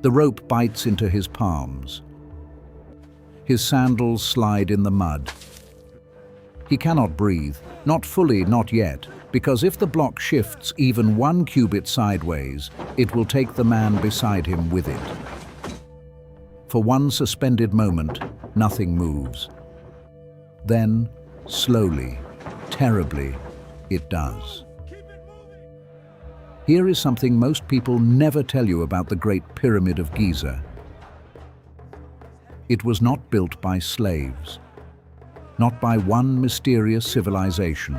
The rope bites into his palms. His sandals slide in the mud. He cannot breathe, not fully, not yet, because if the block shifts even 1 cubit sideways, it will take the man beside him with it. For one suspended moment, nothing moves. Then, slowly, terribly, it does. Here is something most people never tell you about the Great Pyramid of Giza. It was not built by slaves, not by one mysterious civilization,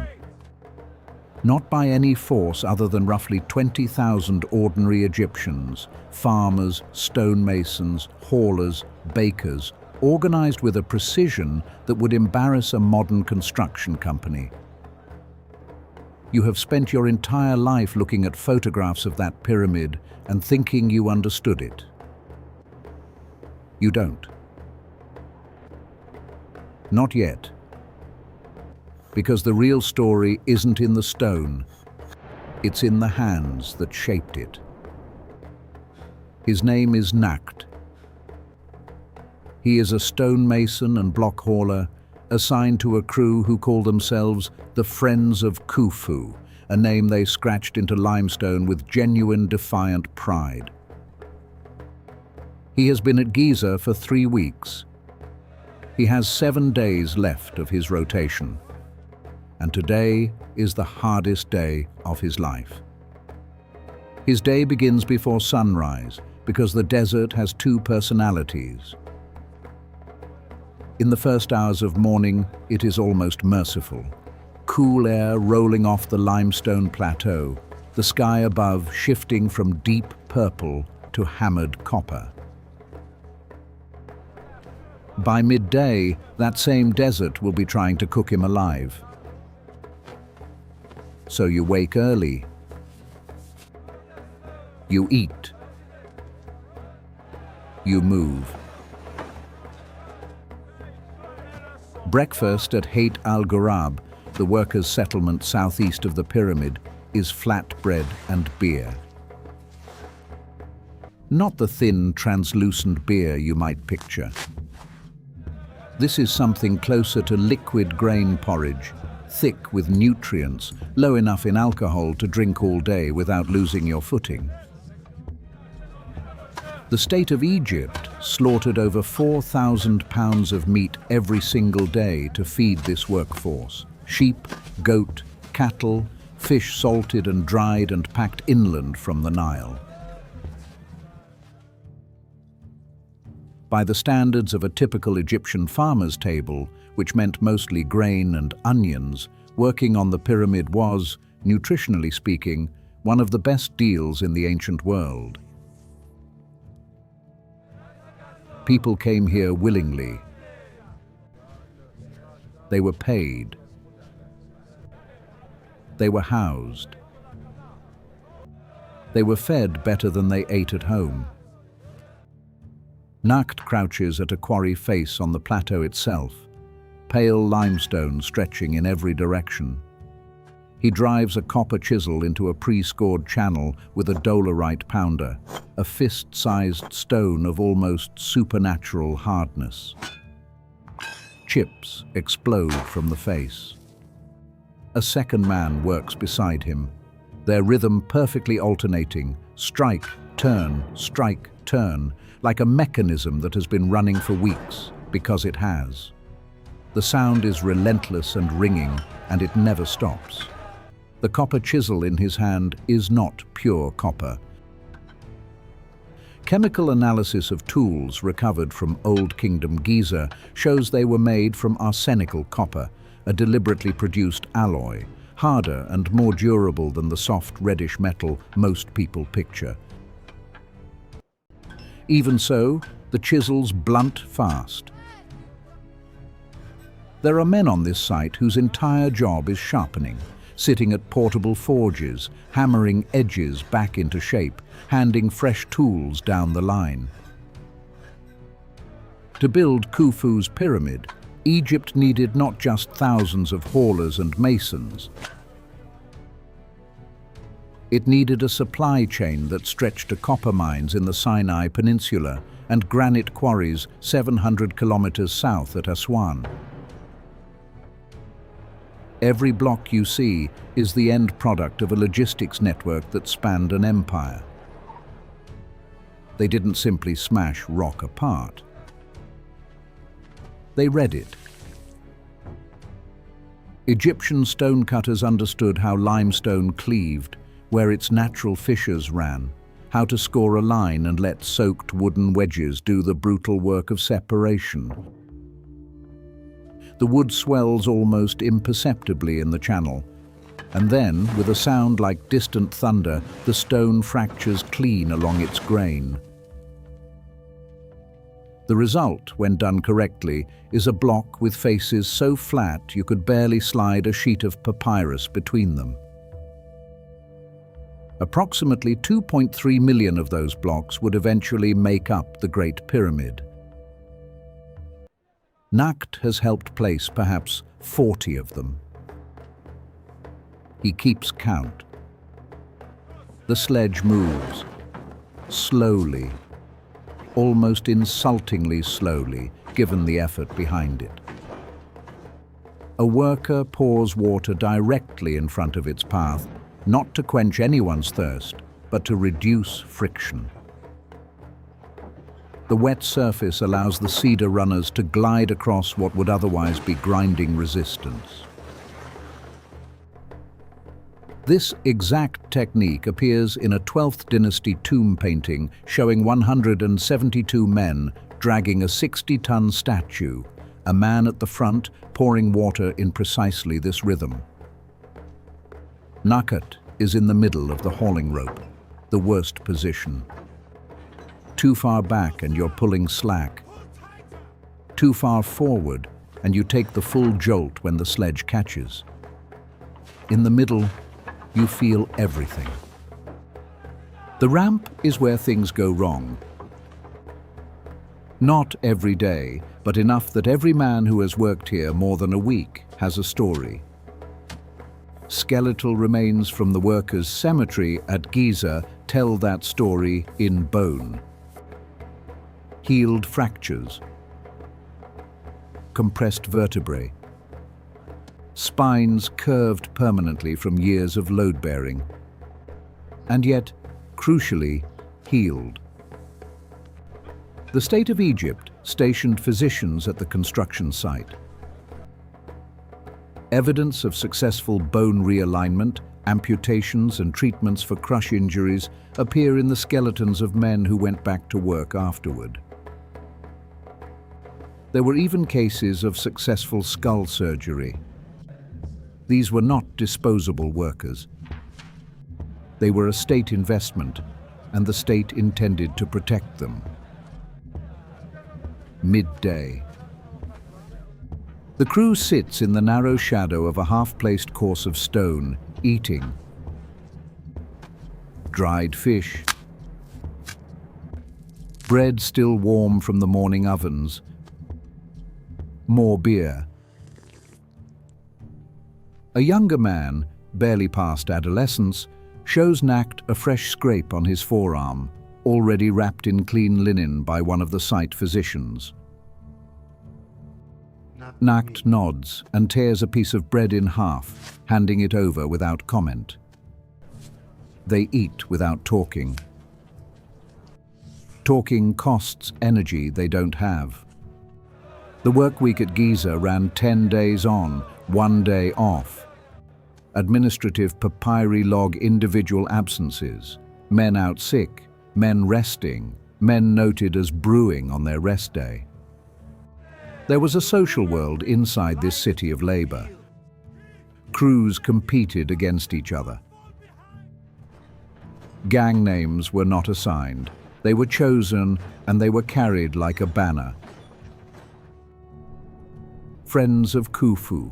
not by any force other than roughly 20,000 ordinary Egyptians, farmers, stonemasons, haulers, bakers, organized with a precision that would embarrass a modern construction company. You have spent your entire life looking at photographs of that pyramid and thinking you understood it. You don't. Not yet. Because the real story isn't in the stone, it's in the hands that shaped it. His name is Nakht. He is a stonemason and block hauler assigned to a crew who call themselves the Friends of Khufu, a name they scratched into limestone with genuine defiant pride. He has been at Giza for 3 weeks. He has 7 days left of his rotation, and today is the hardest day of his life. His day begins before sunrise because the desert has 2 personalities. In the first hours of morning, it is almost merciful. Cool air rolling off the limestone plateau, the sky above shifting from deep purple to hammered copper. By midday, that same desert will be trying to cook him alive. So you wake early. You eat. You move. Breakfast at Hayt al-Ghurab, the workers' settlement southeast of the pyramid, is flatbread and beer. Not the thin, translucent beer you might picture. This is something closer to liquid grain porridge, thick with nutrients, low enough in alcohol to drink all day without losing your footing. The state of Egypt slaughtered over 4,000 pounds of meat every single day to feed this workforce. Sheep, goat, cattle, fish salted and dried and packed inland from the Nile. By the standards of a typical Egyptian farmer's table, which meant mostly grain and onions, working on the pyramid was, nutritionally speaking, one of the best deals in the ancient world. People came here willingly. They were paid. They were housed. They were fed better than they ate at home. Nakht crouches at a quarry face on the plateau itself, pale limestone stretching in every direction. He drives a copper chisel into a pre-scored channel with a dolerite pounder, a fist-sized stone of almost supernatural hardness. Chips explode from the face. A second man works beside him, their rhythm perfectly alternating, strike, turn, like a mechanism that has been running for weeks, because it has. The sound is relentless and ringing, and it never stops. The copper chisel in his hand is not pure copper. Chemical analysis of tools recovered from Old Kingdom Giza shows they were made from arsenical copper, a deliberately produced alloy, harder and more durable than the soft reddish metal most people picture. Even so, the chisels blunt fast. There are men on this site whose entire job is sharpening, sitting at portable forges, hammering edges back into shape, handing fresh tools down the line. To build Khufu's pyramid, Egypt needed not just thousands of haulers and masons. It needed a supply chain that stretched to copper mines in the Sinai Peninsula and granite quarries 700 kilometers south at Aswan. Every block you see is the end product of a logistics network that spanned an empire. They didn't simply smash rock apart. They read it. Egyptian stonecutters understood how limestone cleaved, where its natural fissures ran, how to score a line and let soaked wooden wedges do the brutal work of separation. The wood swells almost imperceptibly in the channel, and then, with a sound like distant thunder, the stone fractures clean along its grain. The result, when done correctly, is a block with faces so flat you could barely slide a sheet of papyrus between them. Approximately 2.3 million of those blocks would eventually make up the Great Pyramid. Nakht has helped place perhaps 40 of them. He keeps count. The sledge moves, slowly, almost insultingly slowly, given the effort behind it. A worker pours water directly in front of its path, not to quench anyone's thirst, but to reduce friction. The wet surface allows the cedar runners to glide across what would otherwise be grinding resistance. This exact technique appears in a 12th dynasty tomb painting showing 172 men dragging a 60-ton statue, a man at the front pouring water in precisely this rhythm. Nakht is in the middle of the hauling rope, the worst position. Too far back and you're pulling slack. Too far forward and you take the full jolt when the sledge catches. In the middle, you feel everything. The ramp is where things go wrong. Not every day, but enough that every man who has worked here more than a week has a story. Skeletal remains from the workers' cemetery at Giza tell that story in bone. Healed fractures, compressed vertebrae, spines curved permanently from years of load-bearing, and yet, crucially, healed. The state of Egypt stationed physicians at the construction site. Evidence of successful bone realignment, amputations and treatments for crush injuries appear in the skeletons of men who went back to work afterward. There were even cases of successful skull surgery. These were not disposable workers. They were a state investment, and the state intended to protect them. Midday. The crew sits in the narrow shadow of a half-placed course of stone, eating. Dried fish. Bread still warm from the morning ovens. More beer. A younger man, barely past adolescence, shows Nakht a fresh scrape on his forearm, already wrapped in clean linen by one of the site physicians. Nakht nods and tears a piece of bread in half, handing it over without comment. They eat without talking. Talking costs energy they don't have. The work week at Giza ran 10 days on, 1 day off. Administrative papyri log individual absences, men out sick, men resting, men noted as brewing on their rest day. There was a social world inside this city of labor. Crews competed against each other. Gang names were not assigned. They were chosen and they were carried like a banner. Friends of Khufu.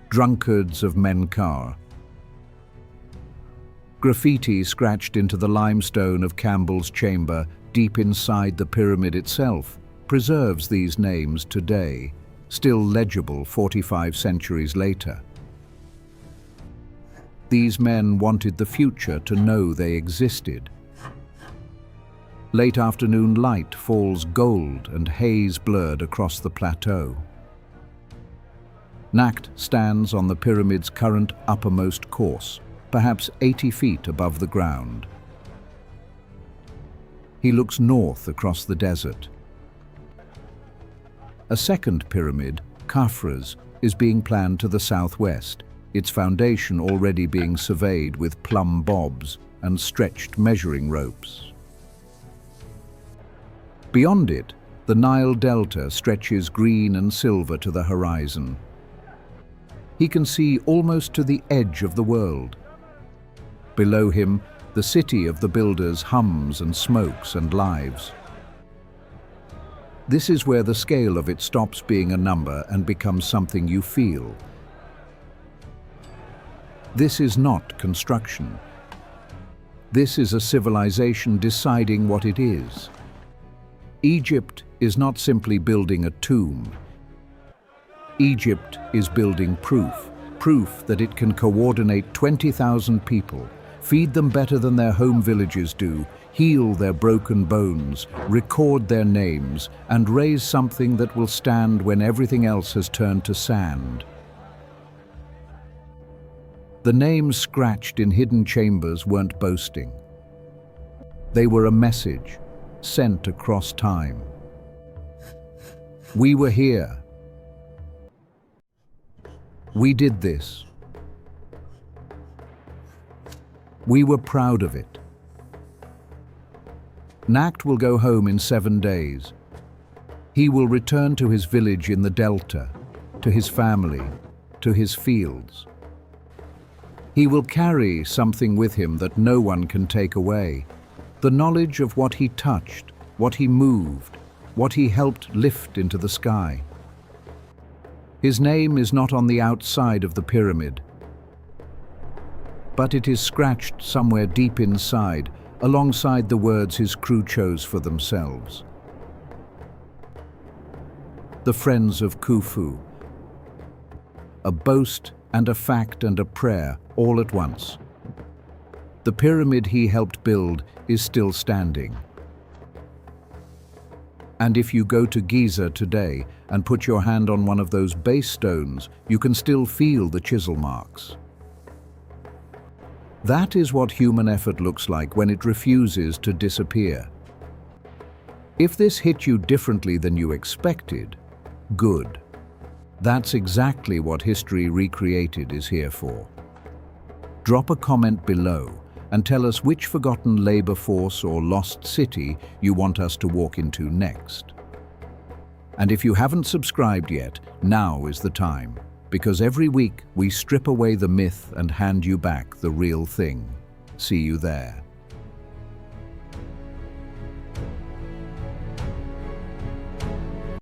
Drunkards of Menkaure. Graffiti scratched into the limestone of Campbell's chamber deep inside the pyramid itself preserves these names today, still legible 45 centuries later. These men wanted the future to know they existed. Late afternoon light falls gold and haze blurred across the plateau. Nakht stands on the pyramid's current uppermost course, perhaps 80 feet above the ground. He looks north across the desert. A second pyramid, Khafra's, is being planned to the southwest, its foundation already being surveyed with plumb bobs and stretched measuring ropes. Beyond it, the Nile Delta stretches green and silver to the horizon. He can see almost to the edge of the world. Below him, the city of the builders hums and smokes and lives. This is where the scale of it stops being a number and becomes something you feel. This is not construction. This is a civilization deciding what it is. Egypt is not simply building a tomb. Egypt is building proof that it can coordinate 20,000 people, feed them better than their home villages do, heal their broken bones, record their names, and raise something that will stand when everything else has turned to sand. The names scratched in hidden chambers weren't boasting. They were a message sent across time. We were here. We did this. We were proud of it. Nakht will go home in 7 days. He will return to his village in the delta, to his family, to his fields. He will carry something with him that no one can take away, the knowledge of what he touched, what he moved, what he helped lift into the sky. His name is not on the outside of the pyramid, but it is scratched somewhere deep inside, alongside the words his crew chose for themselves. The Friends of Khufu. A boast and a fact and a prayer all at once. The pyramid he helped build is still standing. And if you go to Giza today and put your hand on one of those base stones, you can still feel the chisel marks. That is what human effort looks like when it refuses to disappear. If this hit you differently than you expected, good. That's exactly what History Recreated is here for. Drop a comment below and tell us which forgotten labor force or lost city you want us to walk into next. And if you haven't subscribed yet, now is the time, because every week we strip away the myth and hand you back the real thing. See you there.